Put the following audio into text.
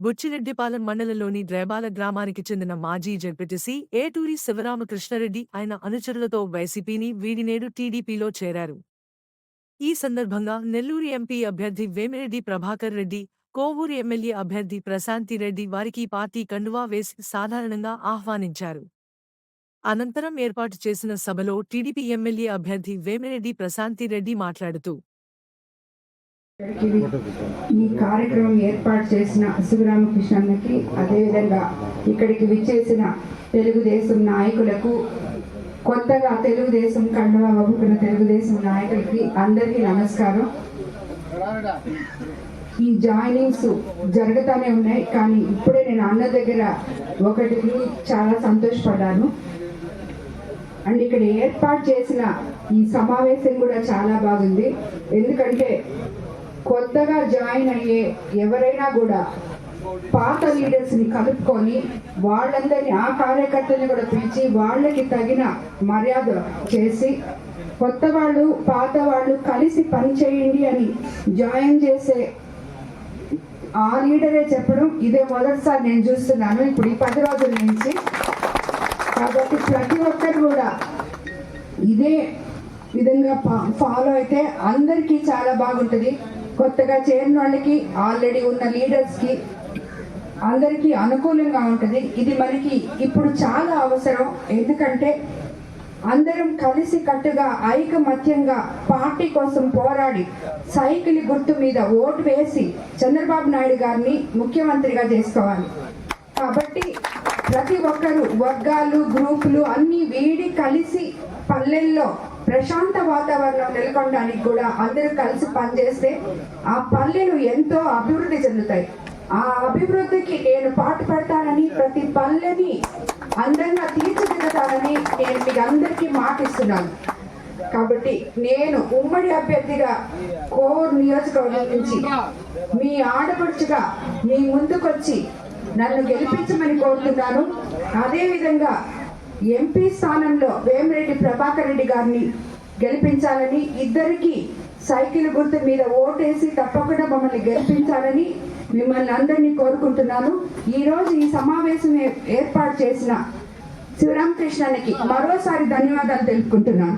బుచ్చిరెడ్డిపాలెం మండలంలోని డ్రేబాల గ్రామానికి చెందిన మాజీ జడ్పీటీసీ ఏటూరి శివరామకృష్ణారెడ్డి ఆయన అనుచరులతో వైసీపీని వీడి నేడు టీడీపీలో చేరారు. ఈ సందర్భంగా నెల్లూరు ఎంపీ అభ్యర్థి వేమిరెడ్డి ప్రభాకర్ రెడ్డి, కోవూరు ఎమ్మెల్యే అభ్యర్థి ప్రశాంతిరెడ్డి వారికి పార్టీ కండువా వేసి సాధారణంగా ఆహ్వానించారు. అనంతరం ఏర్పాటు చేసిన సభలో టీడీపీ ఎమ్మెల్యే అభ్యర్థి వేమిరెడ్డి ప్రశాంతిరెడ్డి మాట్లాడుతూ ఈ కార్యక్రమం ఏర్పాటు చేసిన శివరామకృష్ణన్నకి, అదేవిధంగా ఇక్కడికి విచ్చేసిన తెలుగుదేశం నాయకులకు, కొత్తగా తెలుగుదేశం కండువా కప్పుకున్న తెలుగుదేశం నాయకులకి అందరికీ నమస్కారం. ఈ జాయినింగ్స్ జరుగుతూనే ఉన్నాయి, కానీ ఇప్పుడే నేను అన్న దగ్గర ఒకటి చాలా సంతోషపడ్డాను. అండ్ ఇక్కడ ఏర్పాటు చేసిన ఈ సమావేశం కూడా చాలా బాగుంది. ఎందుకంటే కొత్తగా జాయిన్ అయ్యే ఎవరైనా కూడా పాత లీడర్స్ని కలుపుకొని వాళ్ళందరినీ, ఆ కార్యకర్తల్ని కూడా పిలిచి వాళ్ళకి తగిన మర్యాద చేసి, కొత్త వాళ్ళు పాత వాళ్ళు కలిసి పనిచేయండి అని జాయిన్ చేసే ఆ లీడరే చెప్పడం ఇదే మొదటిసారి నేను చూస్తున్నాను ఇప్పుడు ఈ 10 రోజుల నుంచి. కాబట్టి ప్రతి ఒక్కరు కూడా ఇదే విధంగా ఫాలో అయితే అందరికీ చాలా బాగుంటుంది. కొత్తగా చేరిన వాళ్ళకి, ఆల్రెడీ ఉన్న లీడర్స్కి అందరికీ అనుకూలంగా ఉంటుంది. ఇది మనకి ఇప్పుడు చాలా అవసరం. ఎందుకంటే అందరం కలిసి కట్టుగా ఐకమత్యంగా పార్టీ కోసం పోరాడి సైకిల్ గుర్తు మీద ఓటు వేసి చంద్రబాబు నాయుడు గారిని ముఖ్యమంత్రిగా చేసుకోవాలి. కాబట్టి ప్రతి ఒక్కరు వర్గాలు, గ్రూపులు అన్నీ వీడి కలిసి పల్లెల్లో ప్రశాంత వాతావరణం నెలకొనడానికి కూడా అందరూ కలిసి పనిచేస్తే ఆ పల్లెలు ఎంతో అభివృద్ధి చెందుతాయి. ఆ అభివృద్ధికి నేను పాటుపడతానని, ప్రతి పల్లెని అందంగా తీర్చిదిద్దుతానని నేను మీకు అందరికీ మాటిస్తున్నాను. కాబట్టి నేను ఉమ్మడి అభ్యర్థిగా కోవూరు నియోజకవర్గం నుంచి మీ ఆడపడుచుగా మీ ముందుకొచ్చి నన్ను గెలిపించమని కోరుతున్నాను. అదేవిధంగా ఎంపీ స్థానంలో వేమిరెడ్డి ప్రభాకర్ రెడ్డి గారిని గెలిపించాలని, ఇద్దరికి సైకిల్ గుర్తు మీద ఓటేసి తప్పకుండా మమ్మల్ని గెలిపించాలని మిమ్మల్ని అందరినీ కోరుకుంటున్నాను. ఈరోజు ఈ సమావేశం ఏర్పాటు చేసిన శివరామకృష్ణన్నకి మరోసారి ధన్యవాదాలు తెలుపుకుంటున్నాను.